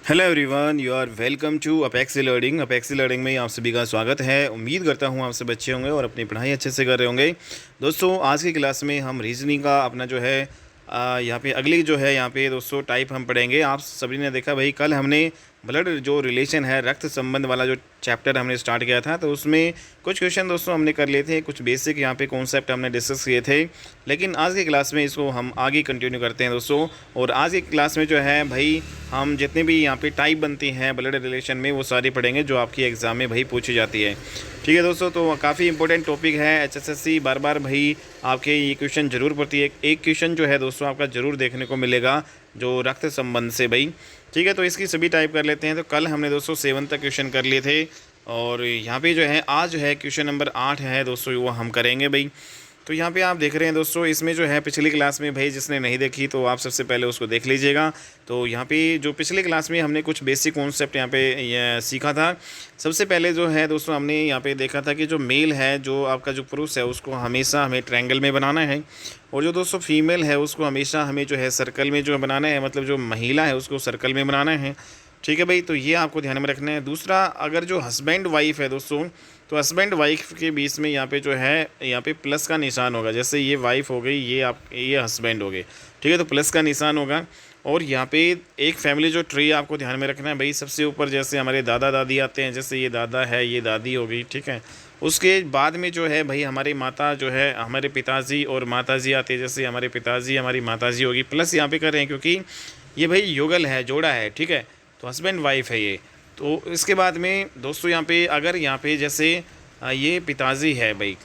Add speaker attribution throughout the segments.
Speaker 1: Hello everyone, you are welcome to Apex Learning. Apex Learning में आप सभी का स्वागत है। उम्मीद करता हूँ आप सब अच्छे होंगे और अपनी पढ़ाई अच्छे से कर रहे होंगे। दोस्तों, आज की क्लास में हम रीजनिंग का अपना जो है यहाँ पे अगली जो है यहाँ पे दोस्तों टाइप हम पढ़ेंगे। आप सभी ने देखा भाई, कल हमने ब्लड जो रिलेशन है, रक्त संबंध वाला जो चैप्टर हमने स्टार्ट किया था, तो उसमें कुछ क्वेश्चन दोस्तों हमने कर लिए थे, कुछ बेसिक यहाँ पे कॉन्सेप्ट हमने डिस्कस किए थे। लेकिन आज की क्लास में इसको हम आगे कंटिन्यू करते हैं दोस्तों। और आज की क्लास में जो है भाई, हम जितने भी यहाँ पे टाइप बनती हैं ब्लड रिलेशन में, वो सारी पढ़ेंगे जो आपकी एग्ज़ाम में भाई पूछी जाती है। ठीक है दोस्तों, तो काफ़ी इंपॉर्टेंट टॉपिक है। एचएसएससी बार बार भाई आपके ये क्वेश्चन जरूर पड़ती है। एक क्वेश्चन जो है दोस्तों आपका ज़रूर देखने को मिलेगा जो रक्त संबंध से भाई। ठीक है, तो इसकी सभी टाइप कर लेते हैं। तो कल हमने दोस्तों 7 तक क्वेश्चन कर लिए थे और यहाँ पे जो है आज जो है क्वेश्चन नंबर 8 है दोस्तों, वो हम करेंगे भाई। तो यहाँ पे आप देख रहे हैं दोस्तों, इसमें जो है पिछली क्लास में भाई जिसने नहीं देखी तो आप सबसे पहले उसको देख लीजिएगा। तो यहाँ पे जो पिछली क्लास में हमने कुछ बेसिक कॉन्सेप्ट यहाँ पे ये सीखा था। सबसे पहले जो है दोस्तों हमने यहाँ पे देखा था कि जो मेल है, जो आपका जो पुरुष है, उसको हमेशा हमें ट्रायंगल में बनाना है। और जो दोस्तों फीमेल है, उसको हमेशा हमें जो है सर्कल में जो बनाना है, मतलब जो महिला है उसको सर्कल में बनाना है। ठीक है भाई, तो ये आपको ध्यान में रखना है। दूसरा, अगर जो हस्बैंड वाइफ है दोस्तों, तो हस्बैंड वाइफ के बीच में यहाँ पे जो है यहाँ पे प्लस का निशान होगा। जैसे ये वाइफ हो गई, ये हस्बैंड हो गए। ठीक है, तो प्लस का निशान होगा। और यहाँ पे एक फैमिली जो ट्री आपको ध्यान में रखना है भाई, सबसे ऊपर जैसे हमारे दादा दादी आते हैं, जैसे ये दादा है, ये दादी हो गई। ठीक है, उसके बाद में जो है भाई हमारी माता जो है, हमारे पिताजी और माताजी आते हैं, जैसे हमारे पिताजी हमारी माताजी होगी। प्लस यहाँ पे कर रहे हैं क्योंकि ये भाई युगल है, जोड़ा है। ठीक है, तो हस्बैंड वाइफ है ये। तो इसके बाद में दोस्तों यहाँ पे अगर यहाँ पे जैसे ये पिताजी है भाई,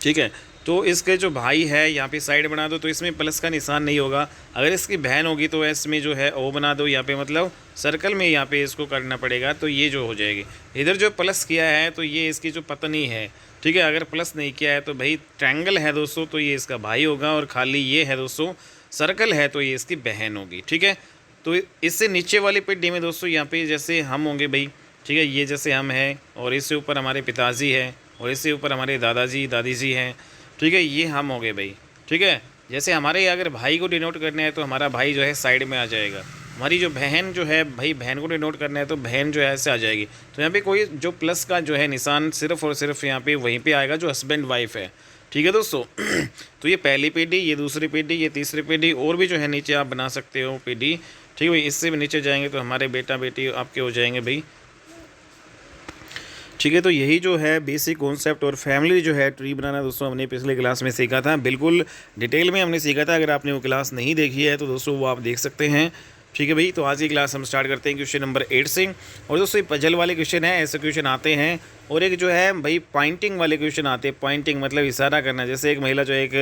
Speaker 1: ठीक है, तो इसके जो भाई है यहाँ पे साइड बना दो, तो इसमें प्लस का निशान नहीं होगा। अगर इसकी बहन होगी तो इसमें जो है ओ बना दो यहाँ पे, मतलब सर्कल में यहाँ पे इसको करना पड़ेगा, तो ये जो हो जाएगी। इधर जो प्लस किया है तो ये इसकी जो पत्नी है। ठीक है, अगर प्लस नहीं किया है तो भाई ट्रायंगल है दोस्तों, तो ये इसका भाई होगा। और खाली ये है दोस्तों सर्कल है, तो ये इसकी बहन होगी। ठीक है, तो इससे नीचे वाली पेटी में दोस्तों यहाँ पे जैसे हम होंगे भाई। ठीक है, ये जैसे हम हैं और इससे ऊपर हमारे पिताजी हैं और इससे ऊपर हमारे दादाजी दादी जी हैं। ठीक है, ये हम हो गए भाई। ठीक है, जैसे हमारे अगर भाई को डिनोट करना है तो हमारा भाई जो है साइड में आ जाएगा। हमारी जो बहन जो है भाई, बहन को डिनोट करना है तो बहन जो है ऐसे आ जाएगी। तो यहाँ पे कोई जो प्लस का जो है निशान सिर्फ और सिर्फ यहाँ पे वहीं पे आएगा जो हस्बैंड वाइफ है। ठीक है दोस्तों तो ये पहली पीढ़ी, ये दूसरी पीढ़ी, ये तीसरी पीढ़ी, और भी जो है नीचे आप बना सकते हो पीढ़ी। ठीक है भाई, इससे भी नीचे जाएंगे तो हमारे बेटा बेटी आपके हो जाएंगे भाई। ठीक है, तो यही जो है बेसिक कॉन्सेप्ट और फैमिली जो है ट्री बनाना दोस्तों हमने पिछले क्लास में सीखा था। बिल्कुल डिटेल में हमने सीखा था। अगर आपने वो क्लास नहीं देखी है तो दोस्तों वो आप देख सकते हैं। ठीक है भाई, तो आज की क्लास हम स्टार्ट करते हैं क्वेश्चन नंबर 8 से। और दोस्तों ये पजल वाले क्वेश्चन है, ऐसे क्वेश्चन आते हैं। और एक जो है भाई पॉइंटिंग वाले क्वेश्चन आते हैं। पॉइंटिंग मतलब इशारा करना, जैसे एक महिला जो एक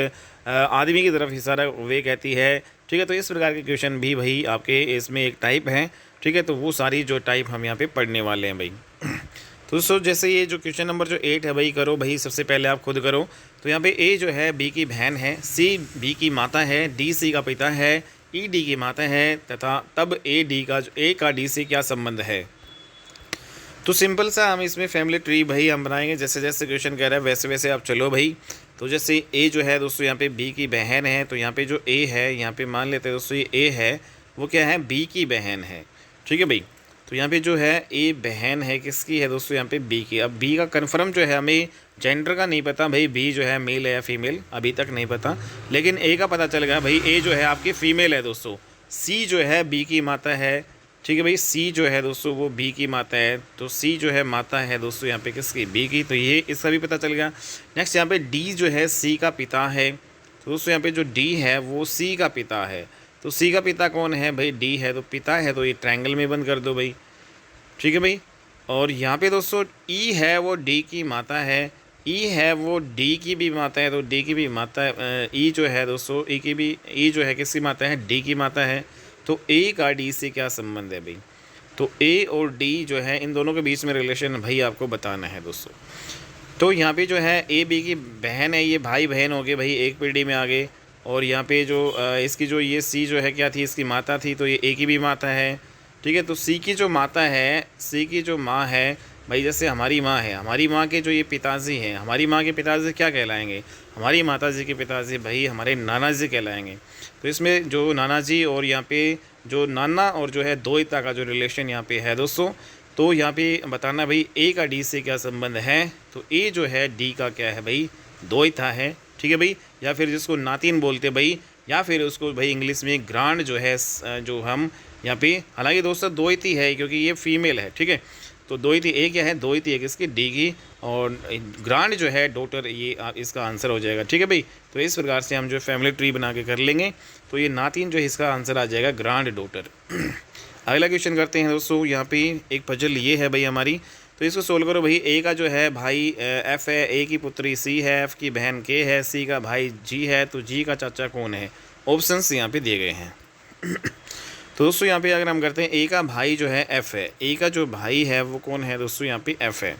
Speaker 1: आदमी की तरफ इशारा वे कहती है। ठीक है, तो इस प्रकार के क्वेश्चन भी भाई आपके इसमें एक टाइप है। ठीक है, तो वो सारी जो टाइप हम यहाँ पे पढ़ने वाले हैं भाई। तो दोस्तों जैसे ये जो क्वेश्चन नंबर जो 8 है भाई, करो भाई, सबसे पहले आप खुद करो। तो यहाँ पे ए जो है बी की बहन है, सी बी की माता है, डी सी का पिता है, ई डी की माता है, तथा तब ए का डी से क्या संबंध है। तो सिंपल सा हम इसमें फैमिली ट्री भाई हम बनाएंगे। जैसे जैसे क्वेश्चन कह रहा है वैसे वैसे आप चलो भाई। तो जैसे ए जो है दोस्तों यहाँ पे बी की बहन है, तो यहाँ पे जो ए है, यहाँ पे मान लेते हैं दोस्तों ये ए है, वो क्या है, बी की बहन है। ठीक है भाई, तो यहाँ पे जो है ए बहन है, किसकी है दोस्तों, यहाँ पे बी की। अब बी का कन्फर्म जो है, हमें जेंडर का नहीं पता भाई, बी जो है मेल है या फीमेल अभी तक नहीं पता, लेकिन ए का पता चल गया भाई, ए जो है आपकी फ़ीमेल है दोस्तों। सी जो है बी की माता है। ठीक है भाई, सी जो है दोस्तों वो बी की माता है, तो सी जो है माता है दोस्तों यहाँ पे किसकी, बी की। तो ये इसका भी पता चल गया। नेक्स्ट यहाँ पे डी जो है सी का पिता है, तो दोस्तों यहाँ पे जो डी है वो सी का पिता है। तो सी का पिता कौन है भाई, डी है, तो पिता है, तो ये ट्रायंगल में बंद कर दो भाई। ठीक है भाई, और यहाँ पे दोस्तों ई है वो डी की माता है, ई है वो डी की भी माता है, तो डी की भी माता है। ई जो है दोस्तों ई जो है किसकी माता है, डी की माता है। तो ए का डी से क्या संबंध है भाई। तो ए और डी जो है इन दोनों के बीच में रिलेशन भाई आपको बताना है दोस्तों। तो यहाँ पे जो है ए बी की बहन है, ये भाई बहन हो गए भाई, एक पीढ़ी में आ गए। और यहाँ पे जो इसकी जो ये सी जो है क्या थी, इसकी माता थी, तो ये ए की भी माता है। ठीक है, तो सी की जो माता है, सी की जो माँ है भाई, जैसे हमारी माँ है, हमारी माँ के जो ये पिताजी हैं, हमारी माँ के पिताजी क्या कहलाएंगे, हमारी माता जी के पिताजी भाई हमारे नाना जी कहलाएंगे। तो इसमें जो नाना जी और यहाँ पे जो नाना और जो है द्वैता का जो रिलेशन यहाँ पे है दोस्तों। तो यहाँ पे बताना भाई ए का डी से क्या संबंध है, तो ए जो है डी का क्या है भाई, द्वैता है, ठीक है भाई, या फिर जिसको नातिन बोलते भाई, या फिर उसको भाई इंग्लिश में ग्रांड जो है, जो हम यहाँ पे, हालांकि दोस्तों द्वैती है क्योंकि ये फीमेल है, ठीक है। तो द्वैती ए क्या है, द्वैती है किसकी, डी की, और ग्रांड जो है डॉटर, ये इसका आंसर हो जाएगा, ठीक है भाई। तो इस प्रकार से हम जो फैमिली ट्री बना के कर लेंगे, तो ये नातिन जो है इसका आंसर आ जाएगा ग्रांड डॉटर। अगला क्वेश्चन करते हैं दोस्तों। यहाँ पे एक पजल ये है भाई हमारी, तो इसको सोल्व करो भाई। ए का जो है भाई एफ है, ए की पुत्री सी है, एफ की बहन के है, सी का भाई जी है, तो जी का चाचा कौन है। ऑप्शंस यहाँ पे दिए गए हैं। तो दोस्तों यहाँ पे अगर हम करते हैं, ए का भाई जो है एफ है, ए का जो भाई है वो कौन है दोस्तों, यहाँ पे एफ है।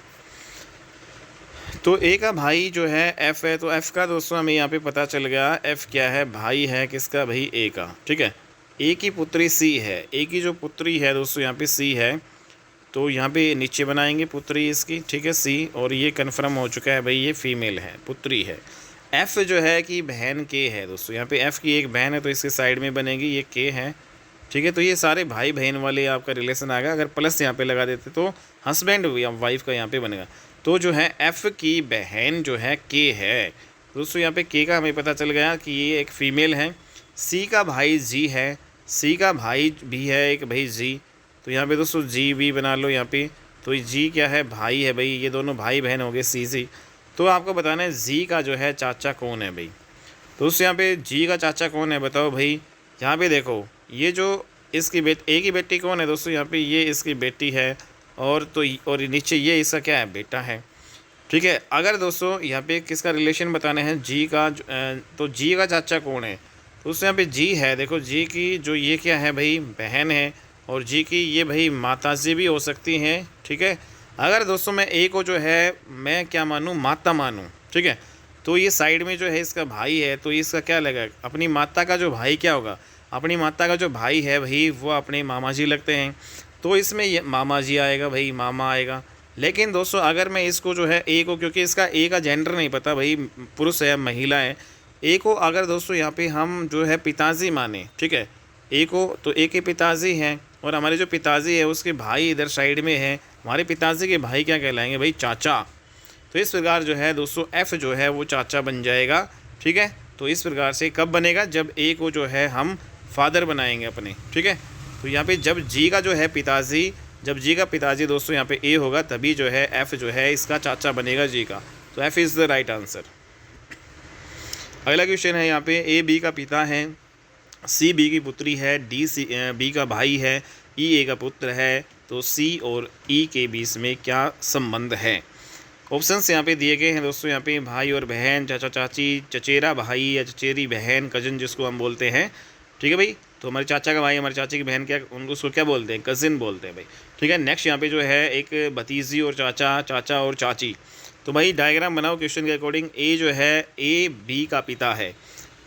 Speaker 1: तो ए का भाई जो है एफ है, तो एफ का दोस्तों हमें यहाँ पे पता चल गया, एफ क्या है, भाई है किसका भाई, ए का, ठीक है। ए की पुत्री सी है, ए की जो पुत्री है दोस्तों यहाँ पे सी है, तो यहाँ पे नीचे बनाएंगे पुत्री इसकी, ठीक है, सी, और ये कन्फर्म हो चुका है भाई ये फीमेल है, पुत्री है। एफ जो है कि बहन के है दोस्तों, यहाँ पे एफ की एक बहन है तो इसके साइड में बनेगी, ये के है, ठीक है। तो ये सारे भाई बहन वाले आपका रिलेशन आ गया। अगर प्लस यहाँ पे लगा देते तो हस्बैंड या वाइफ का यहाँ पे बनेगा। तो जो है एफ़ की बहन जो है के है दोस्तों, यहाँ पे के का हमें पता चल गया कि ये एक फ़ीमेल है। सी का भाई जी है, सी का भाई भी है एक भाई जी, तो यहाँ पे दोस्तों जी भी बना लो यहाँ पे। तो जी क्या है, भाई है भाई, ये दोनों भाई बहन हो गए सी जी। तो आपको बताना है जी का जो है चाचा कौन है भाई। तो दोस्तों यहाँ पे जी का चाचा कौन है बताओ भाई। यहाँ पे देखो, ये जो इसकी ए की बेटी कौन है दोस्तों, यहाँ पे ये इसकी बेटी है, और तो और नीचे ये इसका क्या है, बेटा है, ठीक है। अगर दोस्तों यहाँ पे किसका रिलेशन बताना है, जी का, तो जी का चाचा कौन है, तो उससे यहाँ पे जी है, देखो जी की जो ये क्या है भाई, बहन है, और जी की ये भाई माता जी भी हो सकती हैं, ठीक है। अगर दोस्तों मैं ए को जो है मैं क्या मानूँ, माता मानूँ, ठीक है, तो ये साइड में जो है इसका भाई है, तो इसका क्या लगेगा, अपनी माता का जो भाई क्या होगा, अपनी माता का जो भाई है भाई वो अपने मामा जी लगते हैं, तो इसमें ये मामा जी आएगा भाई, मामा आएगा। लेकिन दोस्तों अगर मैं इसको जो है ए को, क्योंकि इसका ए का जेंडर नहीं पता भाई, पुरुष है महिला है, ए को अगर दोस्तों यहाँ पे हम जो है पिताजी माने, ठीक है, ए को, तो ए के पिताजी हैं, और हमारे जो पिताजी है उसके भाई इधर साइड में है, हमारे पिताजी के भाई क्या कहलाएंगे भाई, चाचा। तो इस प्रकार जो है दोस्तों एफ़ जो है वो चाचा बन जाएगा, ठीक है। तो इस प्रकार से कब बनेगा, जब ए को जो है हम फादर बनाएंगे अपने, ठीक है। तो यहाँ पे जब जी का जो है पिताजी, जब जी का पिताजी दोस्तों यहाँ पे ए होगा, तभी जो है एफ़ जो है इसका चाचा बनेगा जी का। तो F is the right answer. अगला क्वेश्चन है यहाँ पे, ए बी का पिता है, सी बी की पुत्री है, डी सी बी का भाई है, ई ए का पुत्र है, तो सी और ई के बीच में क्या संबंध है। ऑप्शंस यहाँ पे दिए गए हैं दोस्तों, यहाँ पे भाई और बहन, चाचा चाची, चचेरा भाई या चचेरी बहन, कज़न जिसको हम बोलते हैं, ठीक है भाई। तो हमारे चाचा का भाई, हमारे चाची की बहन, क्या उनको उसको क्या बोलते हैं, कज़िन बोलते हैं भाई, ठीक है। नेक्स्ट यहाँ पे जो है एक भतीजी और चाचा, चाचा और चाची। तो भाई डायग्राम बनाओ क्वेश्चन के अकॉर्डिंग। ए जो है, ए बी का पिता है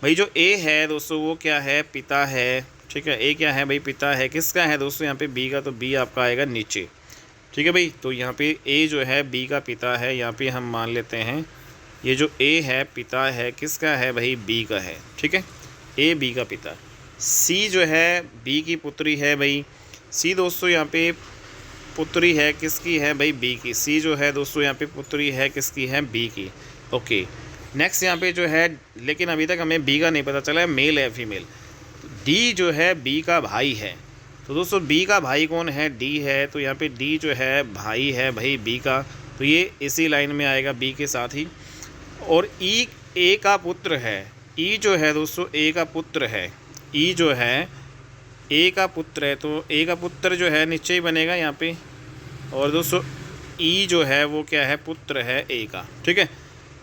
Speaker 1: भाई, जो ए है दोस्तों वो क्या है, पिता है, ठीक है। ए क्या है भाई, पिता है, किसका है दोस्तों यहाँ पे, बी का, तो बी आपका आएगा नीचे, ठीक है भाई। तो यहाँ पे ए जो है बी का पिता है, यहाँ पे हम मान लेते हैं ये जो ए है पिता है, किसका है भाई, बी का है, ठीक है, ए बी का पिता। सी जो है बी की पुत्री है भाई, सी दोस्तों यहाँ पे पुत्री है, किसकी है भाई, बी की। सी जो है दोस्तों यहाँ पे पुत्री है, किसकी है, बी की। ओके, नेक्स्ट यहाँ पे जो है, लेकिन अभी तक हमें बी का नहीं पता चला है मेल है फीमेल। डी जो है बी का भाई है, तो दोस्तों बी का भाई कौन है, डी है, तो यहाँ पे डी जो है भाई है भाई बी का, तो ये इसी लाइन में आएगा बी के साथ ही। और ई ए का पुत्र है, ई जो है दोस्तों ए का पुत्र है, ई जो है ए का पुत्र है, तो ए का पुत्र जो है नीचे ही बनेगा यहाँ पे। और दोस्तों ई जो है वो क्या है, पुत्र है ए का, ठीक है।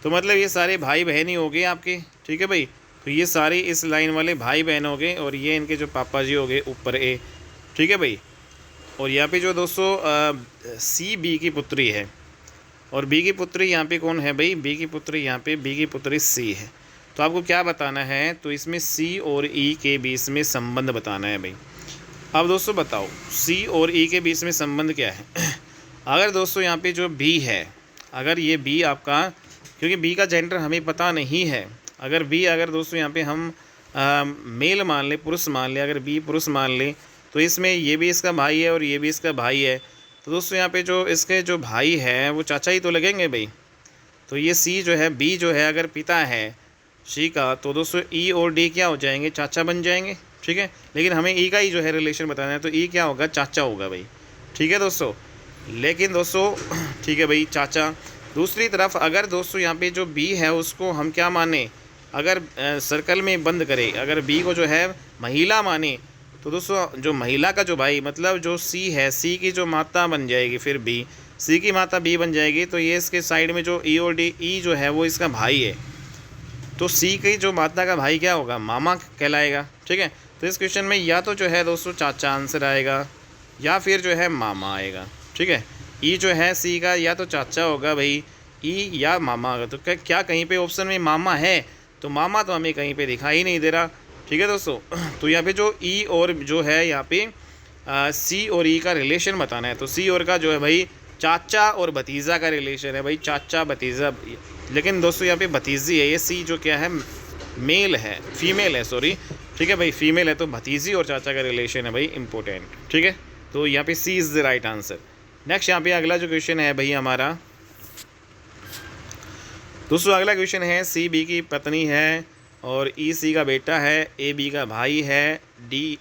Speaker 1: तो मतलब ये सारे भाई बहन ही हो गए आपके, ठीक है भाई। तो ये सारे इस लाइन वाले भाई बहन हो गए, और ये इनके जो पापा जी हो गए ऊपर ए, ठीक है भाई। और यहाँ पे जो दोस्तों सी बी की पुत्री है, और बी की पुत्री यहाँ पे कौन है भाई, बी की पुत्री यहाँ पे, बी की पुत्री सी है। तो आपको क्या बताना है, तो इसमें सी और ई के बीच में संबंध बताना है भाई। अब दोस्तों बताओ सी और ई के बीच में संबंध क्या है। अगर दोस्तों यहाँ पे जो बी है, अगर ये बी आपका, क्योंकि बी का जेंडर हमें पता नहीं है, अगर बी, अगर दोस्तों यहाँ पे हम मेल मान ले, पुरुष मान ले, अगर बी पुरुष मान ले तो इसमें ये भी इसका भाई है और ये भी इसका भाई है। तो दोस्तों यहाँ पे जो इसके जो भाई हैं वो चाचा ही तो लगेंगे भाई। तो ये सी जो है, बी जो है अगर पिता है सी का, तो दोस्तों ई और डी क्या हो जाएंगे, चाचा बन जाएंगे। ठीक है, लेकिन हमें ई का ही जो है रिलेशन बताना है, तो ई क्या होगा, चाचा होगा भाई। ठीक है दोस्तों, लेकिन दोस्तों ठीक है भाई, चाचा। दूसरी तरफ अगर दोस्तों यहाँ पे जो बी है उसको हम क्या माने, अगर सर्कल में बंद करें, अगर बी को जो है महिला माने, तो दोस्तों जो महिला का जो भाई मतलब जो सी है, सी की जो माता बन जाएगी फिर बी, सी की माता बी बन जाएगी। तो ये इसके साइड में जो ई और डी, ई जो है वो इसका भाई है, तो सी की जो माता का भाई क्या होगा, मामा कहलाएगा। ठीक है, तो इस क्वेश्चन में या तो जो है दोस्तों चाचा आंसर आएगा या फिर जो है मामा आएगा। ठीक है, ई जो है सी का या तो चाचा होगा भाई, ई या मामा होगा। तो क्या कहीं पे ऑप्शन में मामा है, तो मामा तो हमें कहीं पे दिखाई नहीं दे रहा। ठीक है दोस्तों, तो यहाँ पे जो ई और जो है यहाँ पे सी और ई का रिलेशन बताना है, तो सी और का जो है भाई चाचा और भतीजा का रिलेशन है भाई, चाचा भतीजा। लेकिन दोस्तों यहाँ पे भतीजी है, ये सी जो क्या है मेल है, फीमेल है सॉरी। ठीक है भाई, फीमेल है, तो भतीजी और चाचा का रिलेशन है भाई इंपॉर्टेंट। ठीक है, तो यहाँ पे C is the right answer. Next यहाँ पे अगला जो क्वेश्चन है भाई हमारा, दोस्तों अगला क्वेश्चन है, सी बी की पत्नी है और ई सी का बेटा है, ए बी का भाई है, डी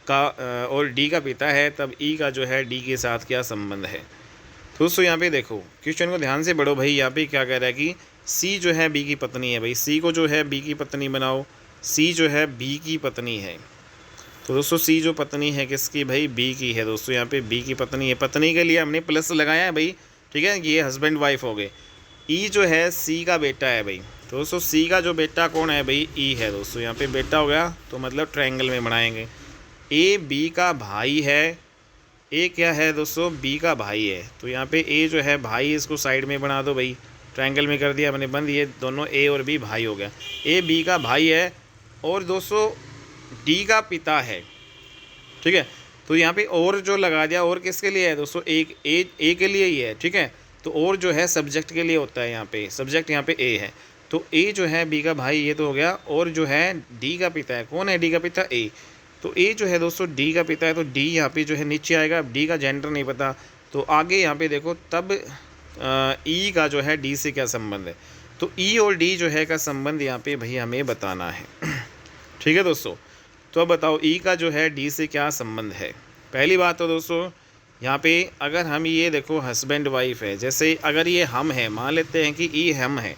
Speaker 1: का और डी का पिता है, तब ई का जो है डी के साथ क्या संबंध है। दोस्तों यहाँ पे देखो, क्वेश्चन को ध्यान से पढ़ो भाई। यहाँ पे क्या कह रहा है कि सी जो है बी की पत्नी है भाई, सी को जो है बी की पत्नी बनाओ, सी जो है बी की पत्नी है। तो दोस्तों सी जो पत्नी है किसकी भाई, बी की है। दोस्तों यहाँ पे बी की पत्नी है, पत्नी के लिए हमने प्लस लगाया है भाई। ठीक है, ये हस्बैंड वाइफ हो गए। ई जो है सी का बेटा है भाई, तो दोस्तों सी का जो बेटा कौन है भाई, ई है। दोस्तों यहाँ पे बेटा हो गया, तो मतलब ट्रायंगल में बनाएंगे। ए बी का भाई है, ए क्या है दोस्तों, बी का भाई है, तो यहाँ पे ए जो है भाई, इसको साइड में बना दो भाई, ट्रायंगल में कर दिया मैंने बंद। ये दोनों ए और बी भाई हो गया, ए बी का भाई है और दोस्तों डी का पिता है। ठीक है, तो यहाँ पे और जो लगा दिया, और किसके लिए है दोस्तों, एक ए के लिए ही है। ठीक है, तो और जो है सब्जेक्ट के लिए होता है, यहाँ पे सब्जेक्ट यहाँ पे ए है, तो ए जो है बी का भाई ये तो हो गया, और जो है डी का पिता है, कौन है डी का पिता, ए। तो ए जो है दोस्तों डी का पिता है, तो डी यहाँ पे जो है नीचे आएगा। डी का जेंडर नहीं पता, तो आगे यहाँ पे देखो, तब ई का जो है डी से क्या संबंध है, तो ई और डी जो है का संबंध यहाँ पे भाई हमें बताना है। ठीक है दोस्तों, तो अब बताओ ई का जो है डी से क्या संबंध है। पहली बात तो दोस्तों यहाँ पे अगर हम ये देखो हस्बैंड वाइफ है, जैसे अगर ये हम है, मान लेते हैं कि ई हम है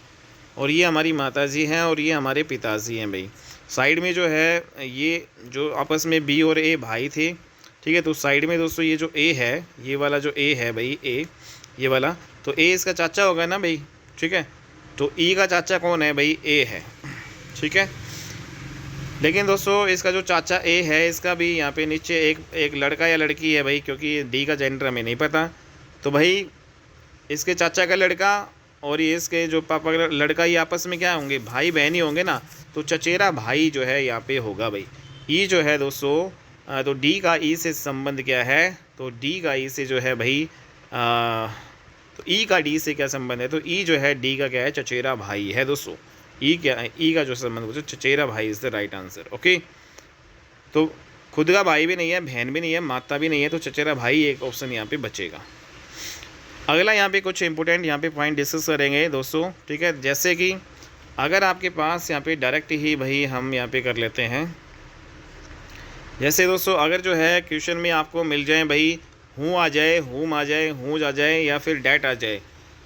Speaker 1: और ये हमारी माताजी हैं और ये हमारे पिताजी हैं भाई। साइड में जो है ये जो आपस में बी और ए भाई थे। ठीक है, तो साइड में दोस्तों ये जो ए है, ये वाला जो ए है भाई, ए ये वाला, तो ए इसका चाचा होगा ना भाई। ठीक है, तो ई का चाचा कौन है भाई, ए है। ठीक है, लेकिन दोस्तों इसका जो चाचा ए है, इसका भी यहाँ पे नीचे एक लड़का या लड़की है भाई, क्योंकि डी का जेंडर हमें नहीं पता। तो भाई इसके चाचा का लड़का और ये इसके जो पापा का लड़का, ये आपस में क्या होंगे, भाई बहन ही होंगे ना, तो चचेरा भाई जो है यहाँ पे होगा भाई। ई जो है दोस्तों, तो डी का ई से संबंध क्या है, तो डी का ई से जो है भाई तो ई का डी से क्या संबंध है, तो ई जो है डी का क्या है, चचेरा भाई है दोस्तों। ई क्या है, ई का जो संबंध है चचेरा भाई is the right answer. Okay, तो खुद का भाई भी नहीं है, बहन भी नहीं है, माता भी नहीं है, तो चचेरा भाई एक ऑप्शन यहाँ पे बचेगा। अगला यहाँ पे कुछ इंपॉर्टेंट यहाँ पे पॉइंट डिस्कस करेंगे दोस्तों। ठीक है, जैसे कि अगर आपके पास यहाँ पे डायरेक्ट ही भाई हम यहाँ पे कर लेते हैं, जैसे दोस्तों अगर जो है क्वेश्चन में आपको मिल जाए भाई हूँ आ जाए, हुम आ जाए, हूँ आ जाए या फिर डैट आ जाए।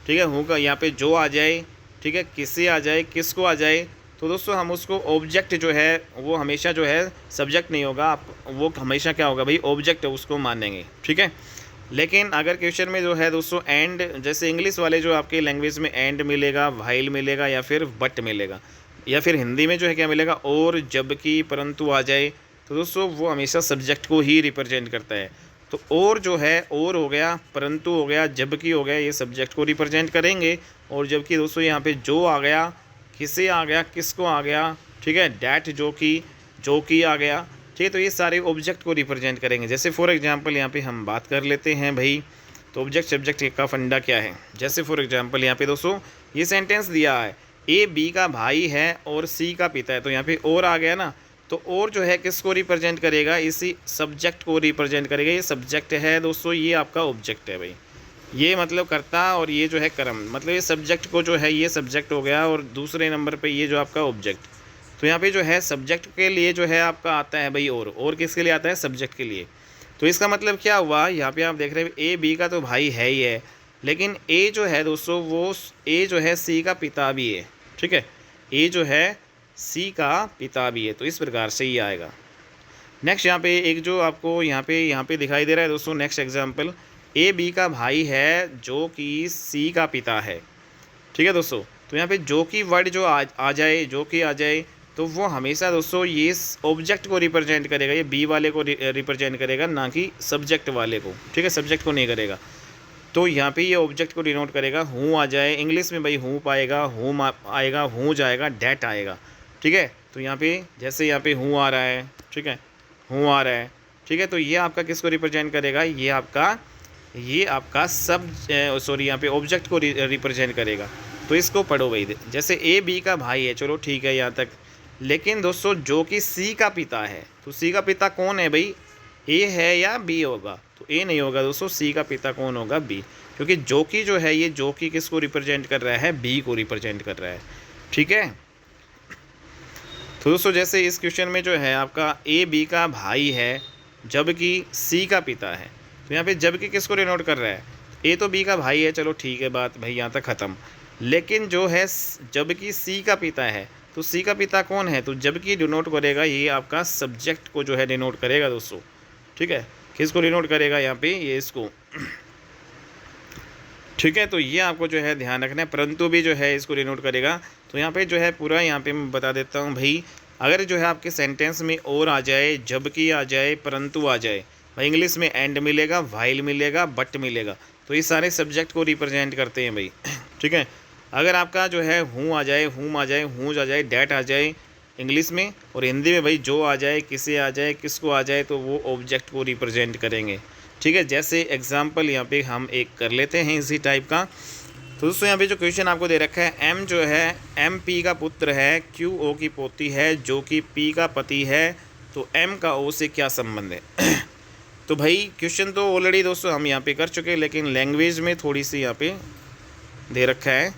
Speaker 1: ठीक है, हूँ का यहाँ पे जो आ जाए, ठीक है, किससे आ जाए, किसको आ जाए, तो दोस्तों हम उसको ऑब्जेक्ट जो है वो हमेशा जो है सब्जेक्ट नहीं होगा, आप वो हमेशा क्या होगा भाई, ऑब्जेक्ट उसको मानेंगे। ठीक है, लेकिन अगर क्वेश्चन में जो है दोस्तों एंड, जैसे इंग्लिश वाले जो आपके लैंग्वेज में एंड मिलेगा, व्हाइल मिलेगा या फिर बट मिलेगा, या फिर हिंदी में जो है क्या मिलेगा, और, जबकि, परंतु आ जाए, तो दोस्तों वो हमेशा सब्जेक्ट को ही रिप्रेजेंट करता है। तो और जो है, और हो गया, परंतु हो गया, जबकि हो गया, ये सब्जेक्ट को रिप्रेजेंट करेंगे। और जबकि दोस्तों यहाँ पे जो आ गया, किसे आ गया, किसको आ गया, ठीक है, डैट जो कि आ गया। ठीक है, तो ये सारे ऑब्जेक्ट को रिप्रेजेंट करेंगे। जैसे फॉर एग्जांपल यहाँ पे हम बात कर लेते हैं भाई, तो ऑब्जेक्ट सब्जेक्ट का फंडा क्या है। जैसे फॉर एग्जांपल यहाँ पे दोस्तों ये सेंटेंस दिया है, ए बी का भाई है और सी का पिता है, तो यहाँ पे और आ गया ना, तो और जो है किसको रिप्रेजेंट करेगा, इसी सब्जेक्ट को रिप्रेजेंट करेगा। ये सब्जेक्ट है दोस्तों, ये आपका ऑब्जेक्ट है भाई, ये मतलब कर्ता और ये जो है कर्म, मतलब ये सब्जेक्ट को जो है ये सब्जेक्ट हो गया और दूसरे नंबर पे ये जो आपका ऑब्जेक्ट। तो यहाँ पे जो है सब्जेक्ट के लिए जो है आपका आता है भाई और किसके लिए आता है, सब्जेक्ट के लिए। तो इसका मतलब क्या हुआ, यहाँ पे आप देख रहे हैं ए बी का तो भाई है ही है, लेकिन ए जो है दोस्तों वो ए जो है सी का पिता भी है। ठीक है, ए जो है सी का पिता भी है, तो इस प्रकार से ही आएगा। नेक्स्ट यहाँ पे एक जो आपको यहाँ पे दिखाई दे रहा है दोस्तों, नेक्स्ट एग्जांपल, ए बी का भाई है जो कि सी का पिता है। ठीक है दोस्तों, तो यहाँ पे जो कि वर्ड जो आ जाए, जो कि आ जाए, तो वो हमेशा दोस्तों ये ऑब्जेक्ट को रिप्रेजेंट करेगा, ये बी वाले को रिप्रेजेंट करेगा, ना कि सब्जेक्ट वाले को। ठीक है, सब्जेक्ट को नहीं करेगा। तो यहाँ पे ये ऑब्जेक्ट को डिनोट करेगा। हूँ आ जाए, इंग्लिश में भाई हूँ पाएगा, हूँ आएगा, हूँ जाएगा, डैट आएगा। ठीक है, तो यहाँ पे जैसे यहाँ पे हूँ आ रहा है, ठीक है, हूँ आ रहा है, ठीक है, तो ये आपका किसको रिप्रेजेंट करेगा, ये आपका सॉरी यहाँ पे ऑब्जेक्ट को रिप्रेजेंट करेगा। तो इसको पढ़ो भाई, जैसे ए बी का भाई है, चलो ठीक है यहाँ तक, लेकिन दोस्तों जो कि सी का पिता है, तो सी का पिता कौन है भाई, ए है या बी होगा, तो ए नहीं होगा दोस्तों, सी का पिता कौन होगा, बी, क्योंकि जो कि जो है ये जो कि किसको रिप्रेजेंट कर रहा है, बी को रिप्रेजेंट कर रहा है। ठीक है, तो दोस्तों जैसे इस क्वेश्चन में जो है आपका ए बी का भाई है जबकि सी का पिता है, तो यहाँ पे जबकि किसको डिनोट कर रहा है, ए तो बी का भाई है, चलो ठीक है बात भाई यहाँ तक ख़त्म, लेकिन जो है जबकि सी का पिता है, तो सी का पिता कौन है, तो जबकि डिनोट करेगा ये आपका सब्जेक्ट को जो है डिनोट करेगा दोस्तों। ठीक है, किसको डिनोट करेगा यहाँ पे, ये इसको। ठीक है, तो ये आपको जो है ध्यान रखना है, परंतु भी जो है इसको डिनोट करेगा। तो यहाँ पे जो है पूरा यहाँ पे मैं बता देता हूँ भाई, अगर जो है आपके सेंटेंस में और आ जाए, जबकि आ जाए, परंतु आ जाए, भाई इंग्लिश में एंड मिलेगा, वाइल मिलेगा, बट मिलेगा, तो ये सारे सब्जेक्ट को रिप्रेजेंट करते हैं भाई। ठीक है, अगर आपका जो है हूँ आ जाए, हूँ आ जाए, हूँ आ जाए, डैट आ जाए इंग्लिश में, और हिंदी में भाई जो आ जाए, किसे आ जाए, किसको आ जाए, तो वो ऑब्जेक्ट को रिप्रेजेंट करेंगे। ठीक है, जैसे एग्जांपल यहाँ पे हम एक कर लेते हैं इसी टाइप का। तो दोस्तों यहाँ पे जो क्वेश्चन आपको दे रखा है, एम जो है एम पी का पुत्र है, क्यू ओ की पोती है, जो कि पी का पति है, तो एम का ओ से क्या संबंध है। तो भाई क्वेश्चन तो ऑलरेडी दोस्तों हम यहाँ पे कर चुके हैं, लेकिन लैंग्वेज में थोड़ी सी यहाँ पे दे रखा है।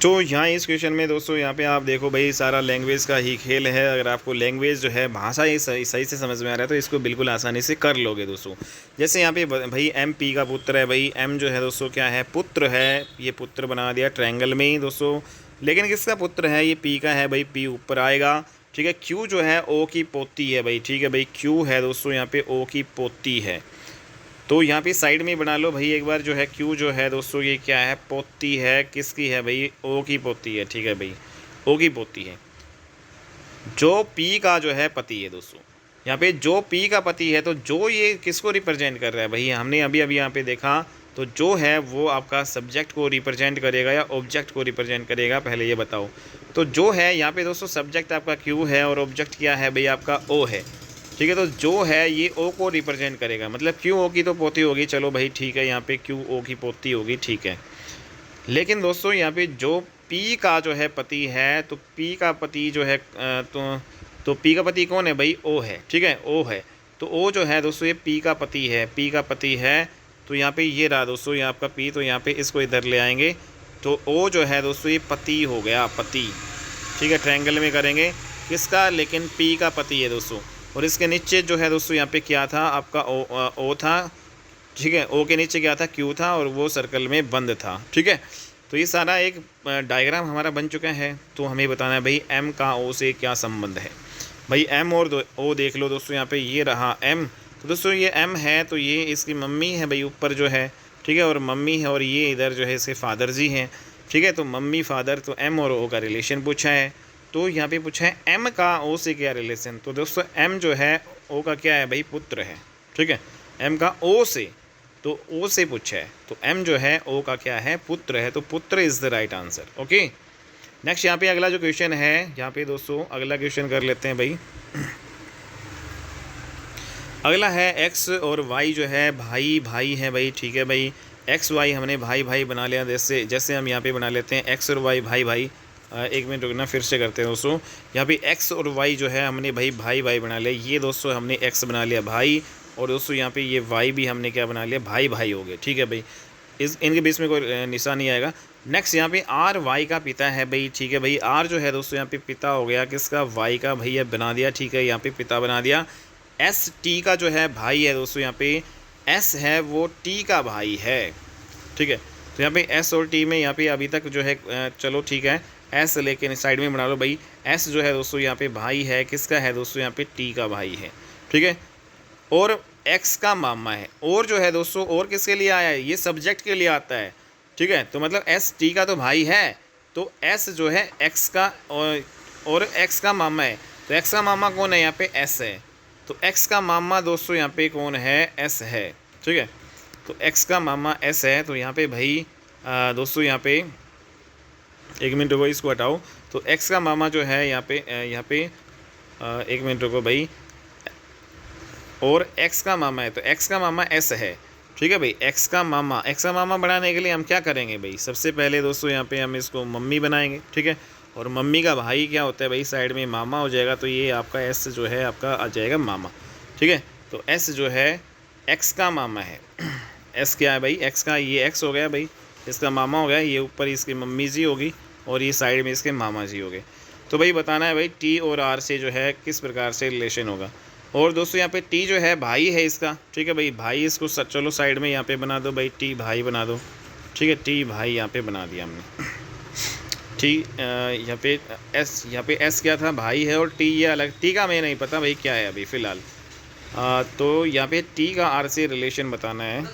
Speaker 1: तो यहाँ इस क्वेश्चन में दोस्तों यहाँ पे आप देखो भाई, सारा लैंग्वेज का ही खेल है। अगर आपको लैंग्वेज जो है भाषा ही सही से समझ में आ रहा है तो इसको बिल्कुल आसानी से कर लोगे दोस्तों। जैसे यहाँ पे भाई एम पी का पुत्र है, भाई एम जो है दोस्तों क्या है, पुत्र है, ये पुत्र बना दिया ट्रायंगल में ही दोस्तों, लेकिन किसका पुत्र है, ये पी का है भाई, पी ऊपर आएगा। ठीक है, क्यू जो है ओ की पोती है भाई। ठीक है भाई, क्यू है दोस्तों यहाँ पे ओ की पोती है, तो यहाँ पे साइड में बना लो भाई एक बार, जो है क्यू जो है दोस्तों ये क्या है, पोती है, किसकी है भाई, ओ की पोती है। ठीक है भाई, ओ की पोती है, जो पी का जो है पति है दोस्तों। यहाँ पे जो पी का पति है, तो जो ये किसको रिप्रेजेंट कर रहा है भाई, हमने अभी यहाँ पे देखा, तो जो है वो आपका सब्जेक्ट को रिप्रेजेंट करेगा या ऑब्जेक्ट को रिप्रेजेंट करेगा, पहले ये बताओ। तो जो है यहाँ पे दोस्तों सब्जेक्ट आपका क्यू है और ऑब्जेक्ट क्या है भाई, आपका ओ है। ठीक है, तो जो है ये ओ को रिप्रेजेंट करेगा, मतलब क्यू ओ की तो पोती होगी, चलो भाई ठीक है, यहाँ पे क्यू ओ की पोती होगी, ठीक है। लेकिन दोस्तों यहाँ पे जो पी का जो है पति है, तो पी का पति जो है तो पी का पति कौन है भाई, ओ है। ठीक है, ओ है, तो ओ जो है दोस्तों ये पी का पति है, पी का पति है, तो यहाँ पे ये रहा दोस्तों ये आपका पी, तो यहाँ पे इसको इधर ले आएंगे, तो ओ जो है दोस्तों ये पति हो गया, पति। ठीक है, ट्रायंगल में करेंगे किसका, लेकिन पी का पति है दोस्तों। और इसके नीचे जो है दोस्तों यहाँ पे क्या था, आपका ओ था। ठीक है, ओ के नीचे क्या था, क्यू था, और वो सर्कल में बंद था। ठीक है, तो ये सारा एक डायग्राम हमारा बन चुका है। तो हमें बताना है भाई एम का ओ से क्या संबंध है। भाई एम और ओ देख लो दोस्तों, यहाँ पे ये रहा एम, तो दोस्तों ये एम है, तो ये इसकी मम्मी है भाई ऊपर जो है। ठीक है, और मम्मी है, और ये इधर जो है इसके फादर जी हैं। ठीक है, तो मम्मी फादर, तो एम और ओ का रिलेशन पूछा है। तो यहाँ पे पूछा है एम का ओ से क्या रिलेशन, तो दोस्तों एम जो है ओ का क्या है भाई, पुत्र है। ठीक है, एम का ओ से, तो ओ से पूछा है, तो एम जो है ओ का क्या है, पुत्र है, तो पुत्र is the right answer. Okay, next यहाँ पे अगला जो क्वेश्चन है, यहाँ पे दोस्तों अगला क्वेश्चन कर लेते हैं भाई। अगला है एक्स और वाई जो है भाई भाई है भाई। ठीक है भाई, एक्स वाई हमने भाई भाई बना लिया, जैसे हम यहाँ पे बना लेते हैं एक्स और वाई भाई भाई। एक मिनट रुकना, फिर से करते हैं दोस्तों। यहाँ पे x और y जो है हमने भाई भाई भाई बना लिया, ये दोस्तों हमने x बना लिया भाई, और दोस्तों यहाँ पे ये y भी हमने क्या बना लिया, भाई भाई हो गए। ठीक है भाई, इस इनके बीच में कोई निशान नहीं आएगा। नेक्स्ट यहाँ पे r y का पिता है भाई। ठीक है भाई, r जो है दोस्तों यहाँ पे पिता हो गया किसका, y का, भैया बना दिया। ठीक है, यहाँ पे पिता बना दिया। s t का जो है भाई है दोस्तों, यहाँ पे s है वो t का भाई है। ठीक है, तो यहाँ पे s और t में यहाँ पे अभी तक जो है चलो ठीक है, s लेके साइड में बना लो भाई। s जो है दोस्तों यहाँ पे भाई है किसका है दोस्तों, यहाँ पे t का भाई है। ठीक है, और x का मामा है। और जो है दोस्तों, और किसके लिए आया है, ये सब्जेक्ट के लिए आता है। ठीक है, तो मतलब s t का तो भाई है, तो s जो है x का और x का मामा है। तो x का मामा कौन है, यहाँ पे s है। तो x का मामा दोस्तों यहाँ पे कौन है, s है। ठीक है, तो x का मामा s है। तो यहाँ पे भाई दोस्तों यहाँ पे एक मिनट रुको, इसको हटाओ। तो x का मामा जो है यहाँ पे एक मिनट रुको भाई, और x का मामा है, तो x का मामा s है। ठीक है भाई, x का मामा बनाने के लिए हम क्या करेंगे भाई, सबसे पहले दोस्तों यहाँ पे हम इसको मम्मी बनाएंगे। ठीक है, और मम्मी का भाई क्या होता है भाई, साइड में मामा हो जाएगा, तो ये आपका s जो है आपका आ जाएगा मामा। ठीक है, तो s जो है x का मामा है। s क्या है भाई, x का ये x हो गया भाई, इसका मामा हो गया, ये ऊपर इसकी मम्मी जी होगी, और ये साइड में इसके मामा जी हो गए। तो भाई बताना है भाई t और r से जो है किस प्रकार से रिलेशन होगा। और दोस्तों यहाँ पे t जो है भाई है इसका। ठीक है भाई, भाई इसको चलो साइड में यहाँ पे बना दो भाई, t भाई बना दो। ठीक है, t भाई यहाँ पे बना दिया हमने। t यहाँ पे s क्या था, भाई है, और t ये अलग, t का हमें नहीं पता भाई क्या है अभी फ़िलहाल। तो यहाँ पे t का r से रिलेशन बताना है।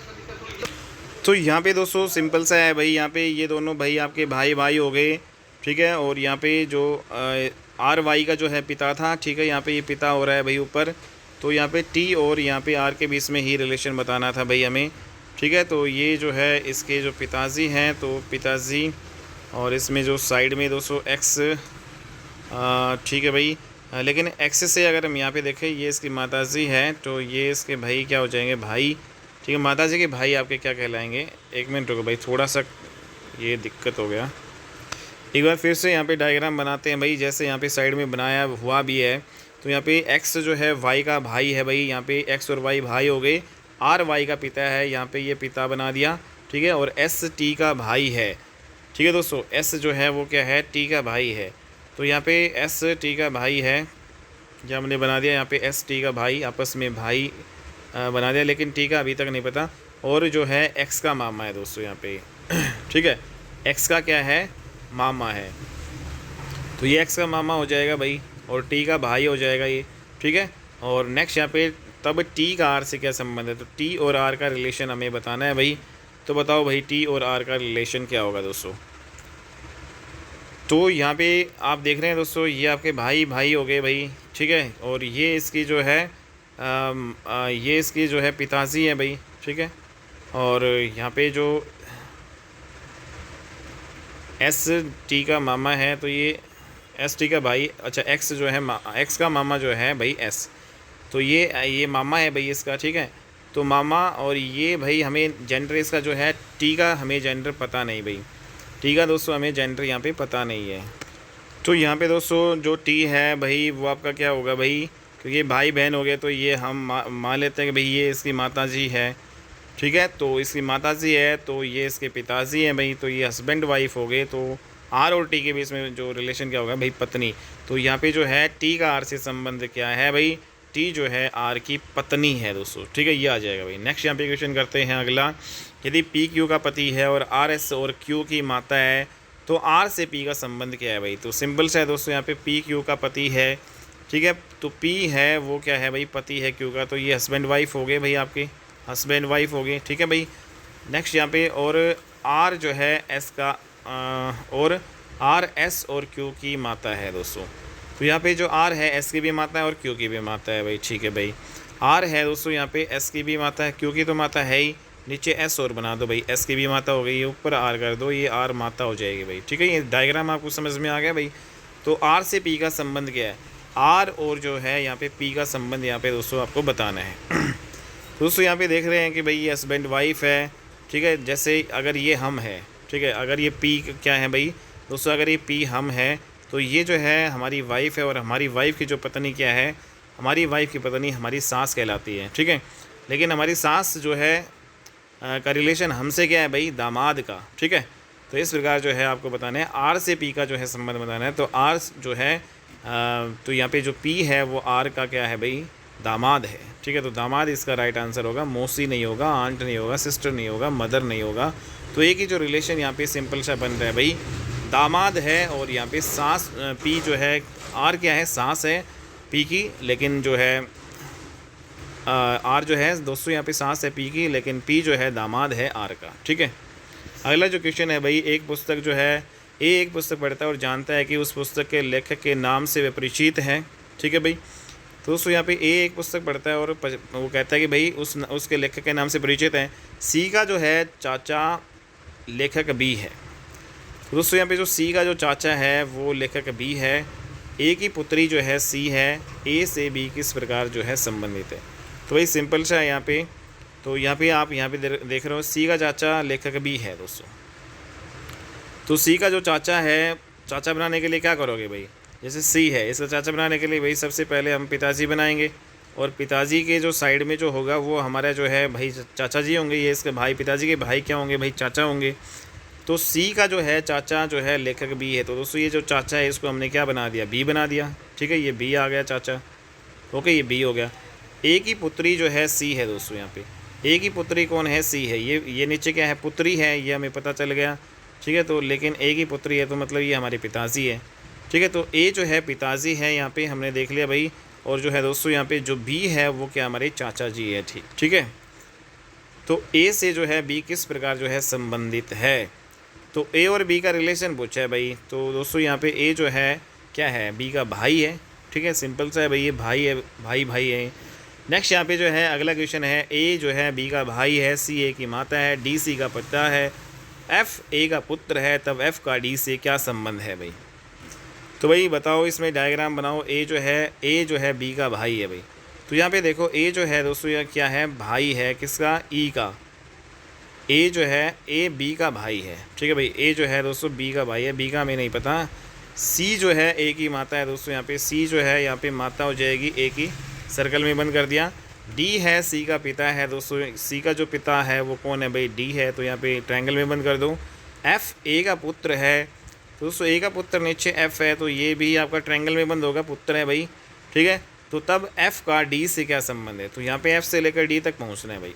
Speaker 1: तो यहाँ पे दोस्तों सिंपल सा है भाई, यहाँ पे ये दोनों भाई आपके भाई भाई हो गए। ठीक है, और यहाँ पे जो आर वाई का जो है पिता था। ठीक है, यहाँ पे ये पिता हो रहा है भाई ऊपर, तो यहाँ पे टी और यहाँ पे आर के बीच में ही रिलेशन बताना था भाई हमें। ठीक है, तो ये जो है इसके जो पिताजी हैं, तो पिताजी, और इसमें जो साइड में दोस्तों एक्स। ठीक है भाई, लेकिन एक्स से अगर हम यहाँ पे देखें, ये इसकी माताजी है, तो ये इसके भाई क्या हो जाएंगे, भाई। ठीक है, माताजी के भाई आपके क्या कहलाएंगे, एक मिनट रुको भाई, थोड़ा सा ये दिक्कत हो गया। एक बार फिर से यहाँ पे डायग्राम बनाते हैं भाई, जैसे यहाँ पे साइड में बनाया हुआ भी है। तो यहाँ पे x जो है y का भाई है भाई, यहाँ पे x और y भाई हो गए। r y का पिता है, यहाँ पे ये पिता बना दिया। ठीक है, और s t का भाई है। ठीक है दोस्तों, s जो है वो क्या है, t का भाई है। तो यहाँ पे s t का भाई है, जब हमने बना दिया यहाँ पे s t का भाई, आपस में भाई बना दिया, लेकिन t का अभी तक नहीं पता। और जो है x का मामा है दोस्तों यहाँ पे। ठीक है, x का क्या है, मामा है, तो ये x का मामा हो जाएगा भाई, और t का भाई हो जाएगा ये। ठीक है, और नेक्स्ट यहाँ पे तब t का r से क्या संबंध है, तो t और r का रिलेशन हमें बताना है भाई। तो बताओ भाई t और r का रिलेशन क्या होगा दोस्तों। तो यहाँ पे आप देख रहे हैं दोस्तों, ये आपके भाई भाई हो गए भाई। ठीक है, और ये इसकी जो है ये इसकी जो है पिताजी है भाई। ठीक है, और यहाँ पे जो एस टी का मामा है, तो ये एस टी का भाई, अच्छा एक्स जो है एक्स का मामा जो है भाई एस, तो ये मामा है भाई इसका। ठीक है, तो मामा, और ये भाई हमें जेंडर इसका जो है टी का हमें जेंडर पता नहीं भाई, टी का दोस्तों हमें जेंडर यहाँ पे पता नहीं है। तो यहाँ पे दोस्तों जो टी है भाई वो आपका क्या होगा भाई, क्योंकि भाई बहन हो गए, तो ये हम मान लेते हैं कि भाई ये इसकी माताजी है। ठीक है, तो इसकी माताजी है, तो ये इसके पिताजी हैं भाई, तो ये हस्बैंड वाइफ हो गए। तो आर और टी के बीच में जो रिलेशन क्या होगा भाई, पत्नी। तो यहाँ पे जो है टी का आर से संबंध क्या है भाई, टी जो है आर की पत्नी है दोस्तों। ठीक है, ये आ जाएगा भाई। नेक्स्ट यहाँ पे क्वेश्चन करते हैं अगला, यदि पी क्यू का पति है और आर एस और क्यू की माता है, तो आर से पी का संबंध क्या है भाई। तो सिंपल सा है दोस्तों, यहाँ पे पी क्यू का पति है। ठीक है, तो पी है वो क्या है भाई, पति है क्यू का, तो ये हस्बैंड वाइफ हो गए भाई, आपके हस्बैंड वाइफ हो गए। ठीक है भाई, नेक्स्ट यहाँ पे, और आर जो है एस का और आर एस और क्यू की माता है दोस्तों। तो यहाँ पे जो आर है एस की भी माता है और क्यू की भी माता है भाई। ठीक है भाई, आर है दोस्तों यहाँ पे एस की भी माता है, क्यू की तो माता है ही, नीचे एस और बना दो भाई, एस की भी माता हो गई, ये ऊपर आर कर दो, ये आर माता हो जाएगी भाई। ठीक है, ये डायग्राम आपको समझ में आ गया भाई। तो आर से पी का संबंध क्या है, आर और जो है यहाँ पे पी का संबंध यहाँ पे दोस्तों आपको बताना है। दोस्तों यहाँ पे देख रहे हैं कि भाई ये हस्बैंड वाइफ है। ठीक है, जैसे अगर ये हम है, ठीक है, अगर ये पी क्या है भाई, दोस्तों अगर ये पी हम है तो ये जो है हमारी वाइफ है, और हमारी वाइफ की जो पत्नी क्या है, हमारी वाइफ की पत्नी हमारी सास कहलाती है, ठीक है। लेकिन हमारी सास जो है का रिलेशन हमसे क्या है भाई, दामाद का, ठीक है। तो इस प्रकार जो है आपको बताना है, आर से पी का जो है संबंध बताना है। तो आर जो है तो यहाँ पे जो पी है वो आर का क्या है भाई, दामाद है, ठीक है। तो दामाद इसका राइट आंसर होगा, मौसी नहीं होगा, आंट नहीं होगा, सिस्टर नहीं होगा, मदर नहीं होगा। तो एक ही जो रिलेशन यहाँ पे सिंपल सा बन रहा है भाई, दामाद है, और यहाँ पे सास पी जो है, आर क्या है, सास है पी की, लेकिन जो है आर जो है दोस्तों यहाँ पे सास है पी की, लेकिन पी जो है दामाद है आर का, ठीक है। अगला जो क्वेश्चन है भाई, एक पुस्तक जो है, एक पुस्तक पढ़ता है और जानता है कि उस पुस्तक के लेखक के नाम से वे परिचित हैं, ठीक है भाई। तो दोस्तों यहाँ पे एक पुस्तक पढ़ता है और वो कहता है कि भाई उसके लेखक के नाम से परिचित हैं। सी का जो है चाचा लेखक बी है। तो दोस्तों यहाँ पे जो सी का जो चाचा है वो लेखक बी है। ए की पुत्री जो है सी है, ए से बी किस प्रकार जो है संबंधित है। तो भाई सिंपल सा है यहाँ पे। तो यहाँ पे आप यहाँ पे देख रहे हो सी का चाचा लेखक बी है दोस्तों। तो सी का जो चाचा है, चाचा बनाने के लिए क्या करोगे भाई, जैसे सी है इसका चाचा बनाने के लिए भाई सबसे पहले हम पिताजी बनाएंगे, और पिताजी के जो साइड में जो होगा वो हमारा जो है भाई चाचा जी होंगे, ये इसके भाई, पिताजी के भाई क्या होंगे भाई, चाचा होंगे। तो सी का जो है चाचा जो है लेखक बी है। तो दोस्तों ये जो चाचा है इसको हमने क्या बना दिया, बी बना दिया, ठीक है। ये बी आ गया चाचा, ओके, ये बी हो गया। ए की पुत्री जो है सी है दोस्तों, यहाँ पे ए की पुत्री कौन है, सी है। ये नीचे क्या है, पुत्री है, ये हमें पता चल गया, ठीक है। तो लेकिन ए की पुत्री है तो मतलब ये हमारे पिताजी है, ठीक है। तो ए जो है पिताजी है, यहाँ पे हमने देख लिया भाई। और जो है दोस्तों यहाँ पे जो बी है वो क्या हमारे चाचा जी है, ठीक है। तो ए से जो है बी किस प्रकार जो है संबंधित है। तो ए और बी का रिलेशन पूछा है भाई। तो दोस्तों यहाँ पे ए जो है क्या है, बी का भाई है, ठीक है। सिंपल सा है भाई, ये भाई है, भाई है। नेक्स्ट यहाँ पे जो है अगला क्वेश्चन है, ए जो है बी का भाई है, सी ए की माता है, डी सी का पिता है, एफ ए का पुत्र है, तब एफ का डी से क्या संबंध है भाई। तो भाई बताओ, इसमें डायग्राम बनाओ। ए जो है बी का भाई है भाई। तो यहाँ पे देखो ए जो है दोस्तों यह क्या है, भाई है किसका, ई का। ए जो है ए बी का भाई है, ठीक है भाई। ए जो है दोस्तों बी का भाई है, बी का हमें नहीं पता। सी जो है ए की माता है दोस्तों, यहाँ पे सी जो है यहाँ पे माता हो जाएगी ए की, सर्कल में बंद कर दिया। डी है सी का पिता है दोस्तों, सी का जो पिता है वो कौन है भाई, डी है, तो यहाँ पे ट्रायंगल में बंद कर दो। एफ ए का पुत्र है, तो दोस्तों ए का पुत्र नीचे एफ है, तो ये भी आपका ट्रायंगल में बंद होगा, पुत्र है भाई, ठीक है। तो तब एफ का डी से क्या संबंध है, तो यहाँ पे एफ से लेकर डी तक पहुँचना है भाई।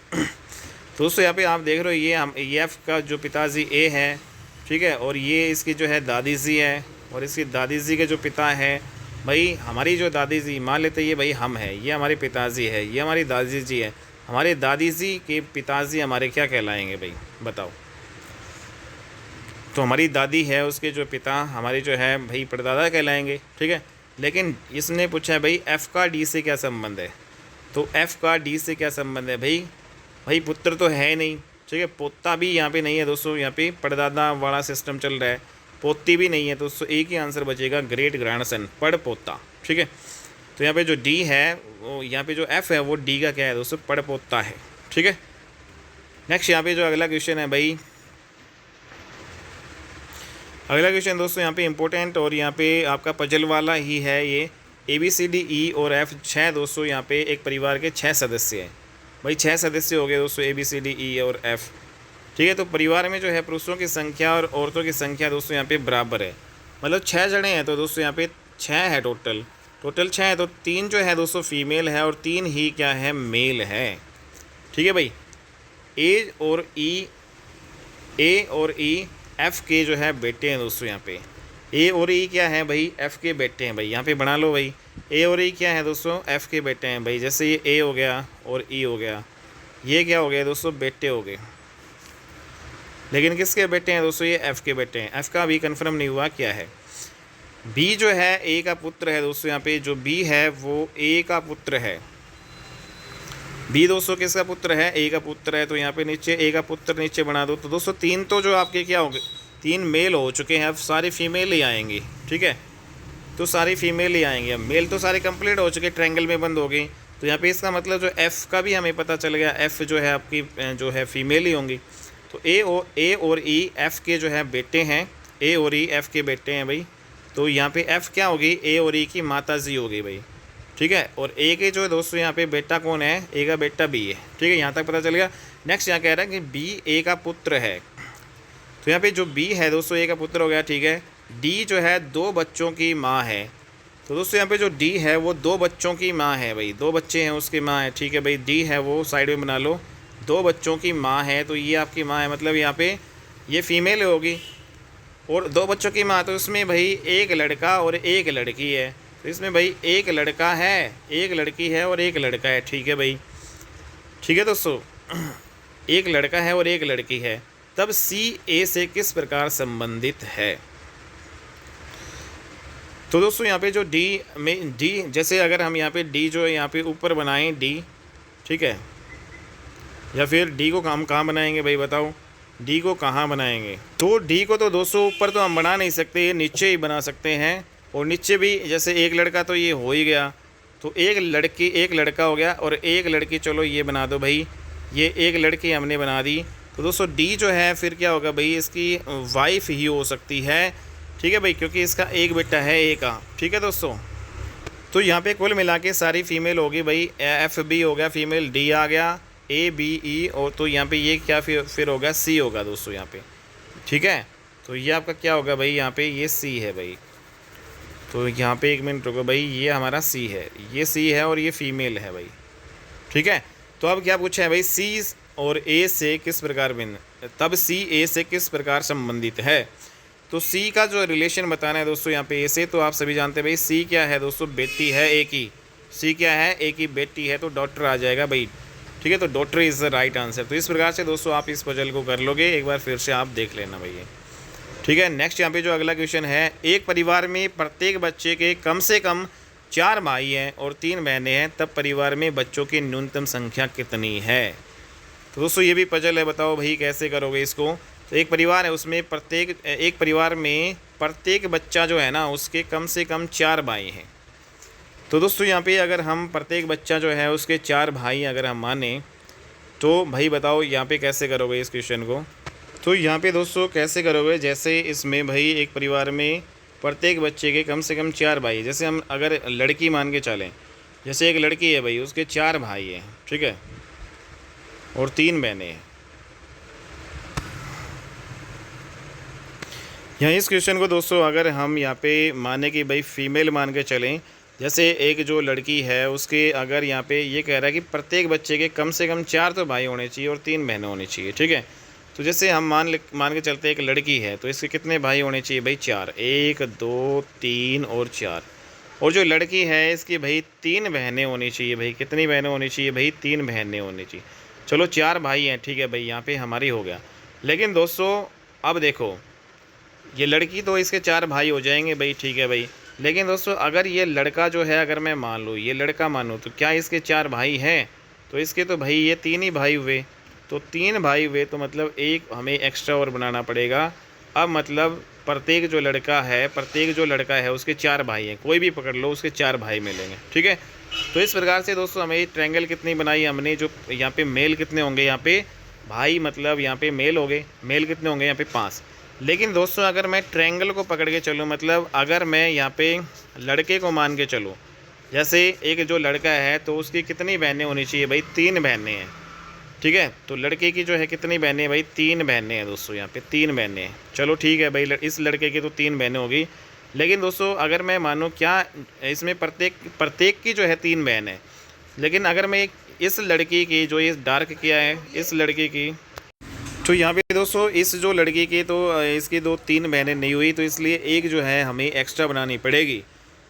Speaker 1: तो दोस्तों यहाँ पे आप देख रहे हो ये एफ का जो पिताजी ए है, ठीक है, और ये इसकी जो है दादी जी है, और इसकी दादी जी के जो पिता है भाई, हमारी जो दादी जी, मान लेते ये भाई हम है, ये हमारे पिताजी है, ये हमारी दादी जी है। हमारे दादी जी के पिताजी हमारे क्या कहलाएंगे भाई, बताओ। तो हमारी दादी है, उसके जो पिता हमारे जो है भाई परदादा कहलाएंगे, ठीक है। लेकिन इसने पूछा है भाई एफ़ का डी से क्या संबंध है। तो एफ़ का डी से क्या संबंध है भाई, भाई पुत्र तो है नहीं, ठीक है, पोता भी यहाँ पे नहीं है दोस्तों, यहाँ पे परदादा वाला सिस्टम चल रहा है, पोती भी नहीं है। तो दोस्तों एक ही आंसर बचेगा, ग्रेट ग्रैंडसन, पड़ पोता, ठीक है। तो यहाँ पे जो डी है वो, यहाँ पे जो एफ़ है वो डी का क्या है दोस्तों, पड़ पोता है, ठीक है। नेक्स्ट यहाँ पे जो अगला क्वेश्चन है भाई, अगला क्वेश्चन दोस्तों यहाँ पे इम्पोर्टेंट और यहाँ पे आपका पजल वाला ही है। ये ABCDE और F 6 दोस्तों, यहाँ पे एक परिवार के 6 सदस्य हैं भाई, 6 सदस्य हो गए दोस्तों ABCDE और F, ठीक है। तो परिवार में जो है पुरुषों की संख्या और औरतों की संख्या दोस्तों यहाँ पे बराबर है, मतलब 6 जने हैं। तो दोस्तों यहाँ पे 6 है टोटल 6 है। तो 3 जो है दोस्तों फीमेल है और 3 ही क्या है, मेल है, ठीक है भाई। ए और ई एफ़ के जो है बेटे हैं दोस्तों, यहाँ पे ए और ई क्या है भाई, एफ़ के बेटे हैं भाई, यहाँ पे बना लो भाई। ए और ई क्या है दोस्तों, एफ़ के बेटे हैं भाई। जैसे ये ए हो गया और ई हो गया, ये क्या हो गया दोस्तों, बेटे हो गए। लेकिन किसके बेटे हैं दोस्तों, ये एफ़ के बेटे हैं। एफ़ का अभी कन्फर्म नहीं हुआ क्या है। बी जो है ए का पुत्र है दोस्तों, यहाँ पे जो बी है वो ए का पुत्र है। बी दोस्तों किसका पुत्र है, ए का पुत्र है। तो यहाँ पे नीचे ए का पुत्र नीचे बना दो। तो दोस्तों 3 तो जो आपके क्या हो गए, 3 मेल हो चुके हैं, अब सारी फीमेल ही आएंगी, ठीक है। तो सारी फीमेल ही आएंगी, अब मेल तो सारे कंप्लीट हो चुके, ट्रायंगल में बंद हो गई। तो यहाँ पे इसका मतलब जो एफ़ का भी हमें पता चल गया, एफ़ जो है आपकी जो है फीमेल ही होंगी। तो ए और ई एफ़ के जो है बेटे हैं, ए और ई एफ़ के बेटे हैं भाई, तो यहाँ पे एफ़ क्या होगी, ए और ई की माता जी होगी भाई, ठीक है। और ए के जो है दोस्तों यहाँ पे बेटा कौन है, ए का बेटा बी है, ठीक है, यहाँ तक पता चल गया। नेक्स्ट यहाँ कह रहा है कि बी ए का पुत्र है, तो यहाँ पे जो बी है दोस्तों ए का पुत्र हो गया, ठीक है। डी जो है 2 बच्चों की माँ है, तो दोस्तों यहाँ पे जो डी है वो 2 बच्चों की माँ है भाई, 2 बच्चे हैं उसकी माँ है, ठीक है भाई। डी है वो साइड में बना लो, 2 बच्चों की माँ है, तो ये आपकी माँ है, मतलब यहाँ पे ये फीमेल होगी। और 2 बच्चों की माँ, तो इसमें भाई एक लड़का और एक लड़की है, तो इसमें भाई एक लड़का है, एक लड़की है और एक लड़का है, ठीक है भाई, ठीक है दोस्तों। एक लड़का है और एक लड़की है, तब सी ए से किस प्रकार संबंधित है। तो दोस्तों यहाँ पे जो डी में डी, जैसे अगर हम यहाँ पे डी जो है यहाँ पे ऊपर बनाएं डी, ठीक है, या फिर डी को हम कहाँ बनाएंगे भाई बताओ, डी को कहाँ बनाएंगे। तो डी को तो दोस्तों ऊपर तो हम बना नहीं सकते, ये नीचे ही बना सकते हैं। और नीचे भी जैसे एक लड़का तो ये हो ही गया, तो एक लड़की एक लड़का हो गया और एक लड़की, चलो ये बना दो भाई, ये एक लड़की हमने बना दी। तो दोस्तों डी जो है फिर क्या होगा भाई, इसकी वाइफ ही हो सकती है, ठीक है भाई, क्योंकि इसका एक बेटा है ए का, ठीक है दोस्तों। तो यहाँ पे कुल मिला के सारी फीमेल होगी भाई, एफ बी हो गया फीमेल, डी आ गया, ए बी ई, और तो यहाँ पे ये क्या फिर होगा, सी होगा दोस्तों यहाँ पे, ठीक है। तो ये आपका क्या होगा भाई, यहाँ पे ये सी है भाई, तो यहाँ पे 1 मिनट रुको भाई, ये हमारा सी है, ये सी है और ये फीमेल है भाई, ठीक है। तो अब क्या पूछा है भाई, सी और ए से किस प्रकार भिन्न, तब सी ए से किस प्रकार संबंधित है। तो सी का जो रिलेशन बताना है दोस्तों यहाँ पे ए से, तो आप सभी जानते हैं भाई सी क्या है दोस्तों, बेटी है ए की, सी क्या है, ए की बेटी है, तो डॉटर आ जाएगा भाई, ठीक है। तो daughter is the right answer. तो इस प्रकार से दोस्तों आप इस पजल को कर लोगे, एक बार फिर से आप देख लेना भैया, ठीक है। नेक्स्ट यहाँ पे जो अगला क्वेश्चन है, एक परिवार में प्रत्येक बच्चे के कम से कम 4 भाई हैं और 3 बहनें हैं, तब परिवार में बच्चों की न्यूनतम संख्या कितनी है। तो दोस्तों ये भी पजल है, बताओ भाई कैसे करोगे इसको। तो एक परिवार है, उसमें एक परिवार में प्रत्येक बच्चा जो है ना, उसके कम से कम 4 भाई हैं। तो दोस्तों यहाँ पे अगर हम प्रत्येक बच्चा जो है उसके 4 भाई अगर हम माने, तो भाई बताओ यहाँ पे कैसे करोगे इस क्वेश्चन को। तो यहाँ पे दोस्तों कैसे करोगे, जैसे इसमें भाई एक परिवार में प्रत्येक बच्चे के कम से कम 4 भाई, जैसे हम अगर लड़की मान के चलें, जैसे एक लड़की है भाई, उसके 4 भाई हैं, ठीक है, और 3 बहनें हैं। यहाँ इस क्वेश्चन को दोस्तों अगर हम यहाँ पे माने कि भाई फीमेल मान के चलें, जैसे एक जो लड़की है उसके अगर यहाँ पे ये कह रहा है कि प्रत्येक बच्चे के कम से कम 4 तो भाई होने चाहिए और 3 बहनें होनी चाहिए, ठीक है। तो जैसे हम मान के चलते एक लड़की है, तो इसके कितने भाई होने चाहिए भाई, 4, 1 2 3 और 4। और जो लड़की है इसकी भाई 3 बहनें होनी चाहिए भाई, कितनी बहनें होनी चाहिए भाई, 3 बहनें होनी चाहिए। चलो 4 भाई हैं, ठीक है भाई, यहाँ पे हमारी हो गया। लेकिन दोस्तों अब देखो, ये लड़की तो इसके 4 भाई हो जाएंगे भाई, ठीक है भाई। लेकिन दोस्तों अगर ये लड़का जो है, अगर मैं मान लूँ ये लड़का मानूँ, तो क्या इसके 4 भाई हैं, तो इसके तो भाई ये 3 ही भाई हुए, तो 3 भाई हुए, तो मतलब एक हमें एक्स्ट्रा और बनाना पड़ेगा। अब मतलब प्रत्येक जो लड़का है उसके 4 भाई हैं, कोई भी पकड़ लो उसके 4 भाई मिलेंगे, ठीक है। तो इस प्रकार से दोस्तों हमें ट्रायंगल कितनी बनाई हमने, जो यहाँ पे मेल कितने होंगे, यहाँ पे भाई मतलब यहाँ पे मेल हो गए, मेल कितने होंगे यहाँ पे 5। लेकिन दोस्तों अगर मैं ट्रायंगल को पकड़ के चलूँ, मतलब अगर मैं यहाँ पे लड़के को मान के चलूँ, जैसे एक जो लड़का है तो उसकी कितनी बहनें होनी चाहिए भाई, 3 बहनें हैं, ठीक है। तो लड़के की जो है कितनी बहनें हैं भाई, 3 बहनें हैं दोस्तों, यहाँ पे 3 बहनें हैं। चलो ठीक है भाई, इस लड़के की तो 3 बहनें होगी। लेकिन दोस्तों अगर मैं मानूँ क्या इसमें प्रत्येक की जो है 3 बहन है, लेकिन अगर मैं इस लड़की की जो इस डार्क किया है इस लड़की की, तो यहाँ पे दोस्तों इस जो लड़की की तो इसकी 3 बहनें नहीं हुई, तो इसलिए एक जो है हमें एक्स्ट्रा बनानी पड़ेगी।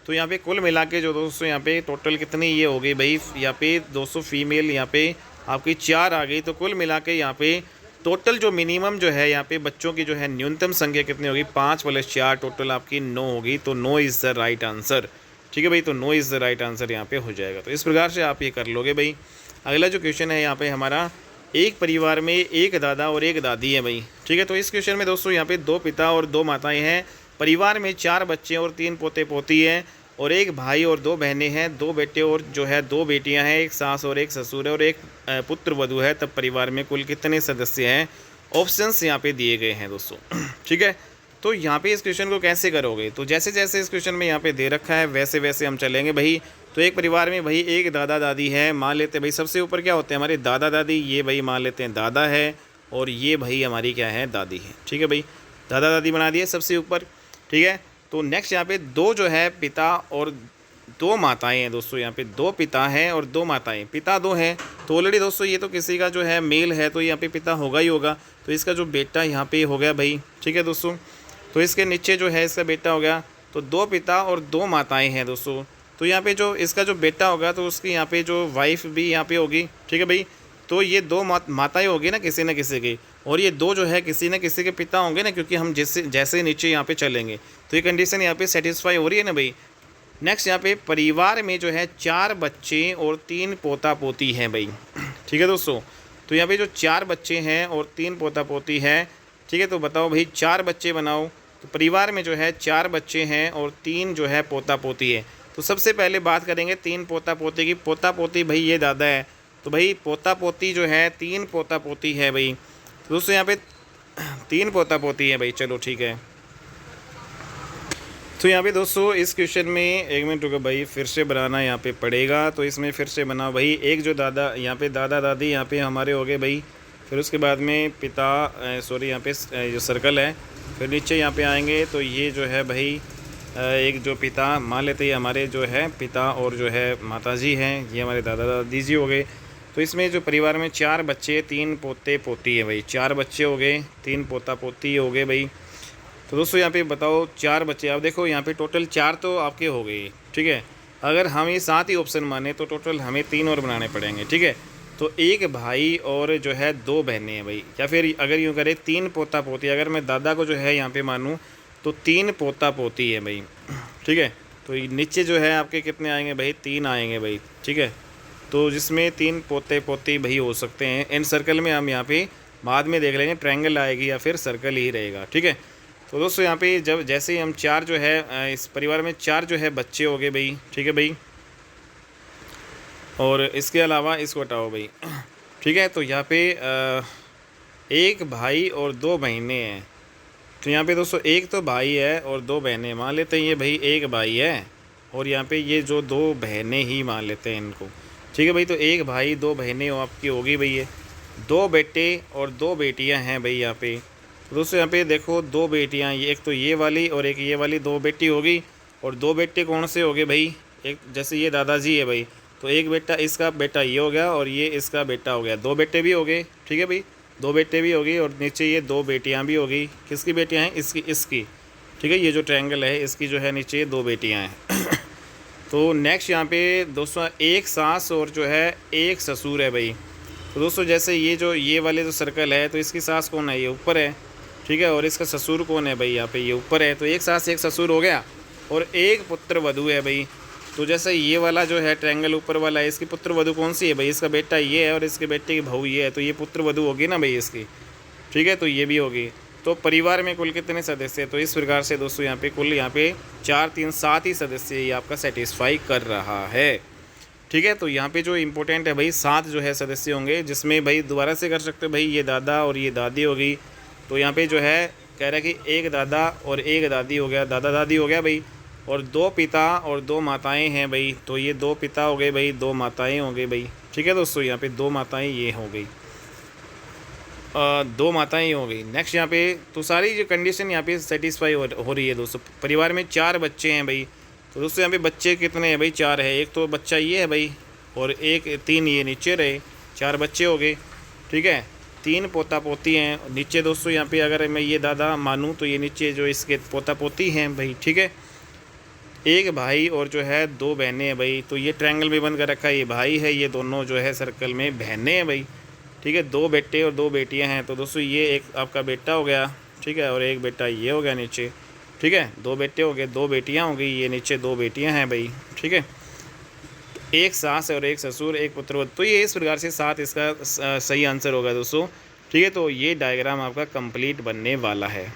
Speaker 1: तो यहाँ पे कुल मिला के जो दोस्तों यहाँ पे टोटल कितनी ये हो गई भाई, यहाँ पे दोस्तों फीमेल यहाँ पे आपकी 4 आ गई। तो कुल मिला के यहाँ पे टोटल जो मिनिमम जो है यहाँ पे बच्चों की जो है न्यूनतम संख्या कितनी होगी, 5 + 4 टोटल आपकी 9 होगी। तो 9 इज़ द राइट आंसर, ठीक है भाई। तो 9 इज़ द राइट आंसर यहाँ पे हो जाएगा। तो इस प्रकार से आप ये कर लोगे भाई। अगला जो क्वेश्चन है यहाँ पे हमारा, एक परिवार में एक दादा और एक दादी है भाई, ठीक है। तो इस क्वेश्चन में दोस्तों यहाँ पे 2 पिता और 2 माताएं हैं। परिवार में 4 बच्चे और 3 पोते पोती हैं और एक भाई और 2 बहनें हैं, 2 बेटे और जो है 2 बेटियां हैं, एक सास और एक ससुर है और एक पुत्र वधू है। तब परिवार में कुल कितने सदस्य हैं। ऑप्शंस यहाँ पे दिए गए हैं दोस्तों, ठीक है। तो यहाँ पे इस क्वेश्चन को कैसे करोगे, तो जैसे जैसे इस क्वेश्चन में यहाँ पे दे रखा है वैसे वैसे हम चलेंगे भाई। तो एक परिवार में भाई एक दादा दादी है, मान लेते हैं भाई सबसे ऊपर क्या होते हैं हमारे दादा दादी, ये भाई मान लेते हैं दादा है और ये भाई हमारी क्या है दादी है। ठीक है भाई, दादा दादी बना दिए सबसे ऊपर। ठीक है, तो नेक्स्ट यहाँ पे दो जो है पिता और दो माताएं हैं दोस्तों। यहाँ पे दो पिता हैं और दो माताएं, पिता दो हैं तो ऑलरेडी दोस्तों ये तो किसी का जो है मेल है तो यहाँ पे पिता होगा ही होगा, तो इसका जो बेटा यहाँ पे हो गया भाई। ठीक है दोस्तों, तो इसके नीचे जो है इसका बेटा हो गया। तो दो पिता और दो माताएं हैं दोस्तों, तो यहाँ पे जो इसका जो बेटा होगा तो उसकी यहाँ पे जो वाइफ भी यहाँ पे होगी। ठीक है भाई, तो ये दो माताएं होगी ना किसी न किसी की, और ये दो जो है किसी न किसी के पिता होंगे ना, क्योंकि हम जैसे जैसे नीचे यहाँ पे चलेंगे तो ये कंडीशन यहाँ पे सेटिस्फाई हो रही है ना भाई। नेक्स्ट यहाँ पे परिवार में जो है 4 बच्चे और 3 पोता पोती हैं भाई। ठीक है दोस्तों, तो यहाँ पे जो 4 बच्चे हैं और 3 पोता पोती है। ठीक है, तो बताओ भाई 4 बच्चे बनाओ। तो परिवार में जो है 4 बच्चे हैं और 3 जो है पोता पोती है। तो सबसे पहले बात करेंगे 3 पोता पोती की। पोता पोती भाई ये दादा है, तो भाई पोता पोती जो है 3 पोता पोती है भाई। तो दोस्तों यहाँ पे 3 पोता पोती है भाई। चलो ठीक है, तो यहाँ पे दोस्तों इस क्वेश्चन में एक मिनट रुको भाई, फिर से बनाना यहाँ पे पड़ेगा। तो इसमें फिर से बनाओ भाई, एक जो दादा यहाँ पे दादा दादी यहाँ पे हमारे हो गए भाई। फिर उसके बाद में पिता सॉरी यहाँ पे जो सर्कल है, फिर नीचे यहाँ पे आएंगे तो ये जो है भाई एक जो पिता मान लेते हैं हमारे जो है पिता और जो है माताजी हैं, ये हमारे दादा दादी जी हो गए। तो इसमें जो परिवार में 4 बच्चे 3 पोते पोती है भाई। 4 बच्चे हो गए, 3 पोता पोती हो गए भाई। तो दोस्तों यहाँ पे बताओ 4 बच्चे, आप देखो यहाँ पे टोटल 4 तो आपके हो गए। ठीक है, अगर हम ये 7 ही ऑप्शन माने तो टोटल हमें 3 और बनाने पड़ेंगे। ठीक है, तो एक भाई और जो है 2 बहनें हैं भाई, या फिर अगर यूँ करें 3 पोता पोती। अगर मैं दादा को जो है यहाँ पे मानूँ तो 3 पोता पोती है भाई। ठीक है, तो नीचे जो है आपके कितने आएंगे भाई, 3 आएंगे भाई। ठीक है, तो जिसमें 3 पोते पोती भाई हो सकते हैं। इन सर्कल में हम यहाँ पे बाद में देख लेंगे ट्रायंगल आएगी या फिर सर्कल ही रहेगा। ठीक है, तो दोस्तों यहाँ पे जब जैसे ही हम 4 जो है इस परिवार में 4 जो है बच्चे हो गए भाई। ठीक है भाई, और इसके अलावा इसको हटाओ भाई। ठीक है, तो यहाँ पे एक भाई और 2 बहनें हैं। तो यहाँ पे दोस्तों एक तो भाई है और 2 बहनें, मान लेते हैं ये भाई एक भाई है और यहाँ पे ये जो 2 बहनें ही मान लेते हैं इनको। ठीक है भाई, तो एक भाई 2 बहनें आपकी होगी भाई। ये 2 बेटे और 2 बेटियाँ हैं भाई यहाँ पे। तो दोस्तों यहाँ पे देखो 2 बेटियाँ, ये एक तो ये वाली और एक ये वाली 2 बेटी होगी। और 2 बेटे कौन से हो गए भाई, एक जैसे ये दादाजी है भाई, तो एक बेटा इसका बेटा ये हो गया और ये इसका बेटा हो गया। 2 बेटे भी हो गए। ठीक है भाई, 2 बेटे भी हो गई और नीचे ये 2 बेटियाँ भी हो गई। किसकी बेटियाँ हैं, इसकी। ठीक है, ये जो ट्रायंगल है इसकी जो है नीचे 2 बेटियाँ हैं। तो नेक्स्ट यहाँ पे दोस्तों एक सास और जो है एक ससुर है भाई। तो दोस्तों जैसे ये वाले जो सर्कल है तो इसकी सास कौन है, ये ऊपर है। ठीक है, और इसका ससुर कौन है भाई, यहाँ पे ये ऊपर है। तो एक सास एक ससुर हो गया और एक पुत्र वधू है भाई। तो जैसे ये वाला जो है ट्रायंगल ऊपर वाला है, इसकी पुत्र वधू कौन सी है भाई, इसका बेटा ये है और इसके बेटे की बहू ये है। तो ये पुत्र वधू होगी ना भाई इसकी। ठीक है, तो ये भी होगी। तो परिवार में कुल कितने सदस्य हैं, तो इस प्रकार से दोस्तों यहाँ पे कुल यहाँ पे 4 3 7 ही सदस्य ये आपका सेटिस्फाई कर रहा है। ठीक है, तो यहाँ पे जो इम्पोर्टेंट है भाई 7 जो है सदस्य होंगे, जिसमें भाई दोबारा से कर सकते हो भाई, ये दादा और ये दादी होगी। तो यहाँ पे जो है कह रहा है कि एक दादा और एक दादी हो गया, दादा दादी हो गया भाई। और 2 पिता और 2 माताएं हैं भाई। तो ये 2 पिता हो गए भाई, 2 माताएं हो गई भाई। ठीक है दोस्तों, यहाँ पे 2 माताएं ये हो गई, 2 माताएं हो गई। नेक्स्ट यहाँ पे तो सारी जो कंडीशन यहाँ पे सेटिस्फाई हो रही है दोस्तों। परिवार में 4 बच्चे हैं भाई। तो दोस्तों यहाँ पे बच्चे कितने हैं भाई, 4 है। एक तो बच्चा ये है भाई और 3 ये नीचे रहे, 4 बच्चे हो गए। ठीक है, 3 पोता पोती हैं नीचे दोस्तों। यहाँ पे अगर मैं ये दादा मानूँ तो ये नीचे जो इसके पोता पोती हैं भाई। ठीक है, एक भाई और जो है 2 बहनें हैं भाई। तो ये ट्रायंगल में बंद कर रखा है, ये भाई है, ये दोनों जो है सर्कल में बहनें हैं भाई। ठीक है, 2 बेटे और 2 बेटियां हैं। तो दोस्तों ये एक आपका बेटा हो गया। ठीक है, और एक बेटा ये हो गया नीचे। ठीक है, 2 बेटे हो गए, 2 बेटियां हो गई, ये नीचे 2 बेटियां हैं भाई। ठीक है, एक सास और एक ससुर, एक पुत्रवधू। तो ये इस प्रकार से 7 इसका सही आंसर होगा दोस्तों। ठीक है, तो ये डायग्राम आपका कंप्लीट बनने वाला है।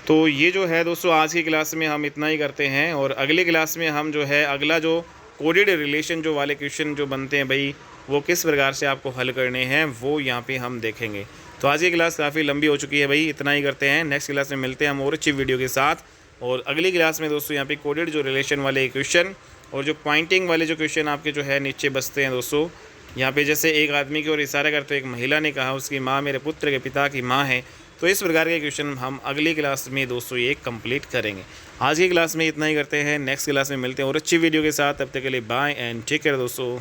Speaker 1: तो ये जो है दोस्तों आज की क्लास में हम इतना ही करते हैं, और अगली क्लास में हम जो है अगला जो कोडेड रिलेशन जो वाले क्वेश्चन जो बनते हैं भाई, वो किस प्रकार से आपको हल करने हैं वो यहाँ पे हम देखेंगे। तो आज की क्लास काफ़ी लंबी हो चुकी है भाई, इतना ही करते हैं। नेक्स्ट क्लास में मिलते हैं हम और अच्छी वीडियो के साथ। और अगली क्लास में दोस्तों यहाँ पे कोडेड जो रिलेशन वाले क्वेश्चन और जो पॉइंटिंग वाले जो क्वेश्चन आपके जो है नीचे बसते हैं दोस्तों, यहाँ पे जैसे एक आदमी की ओर इशारा करते हुए एक महिला ने कहा उसकी माँ मेरे पुत्र के पिता की माँ है, तो इस प्रकार के क्वेश्चन हम अगली क्लास में दोस्तों ये कंप्लीट करेंगे। आज की क्लास में इतना ही करते हैं, नेक्स्ट क्लास में मिलते हैं और अच्छी वीडियो के साथ। तब तक के लिए बाय एंड टेक केयर दोस्तों।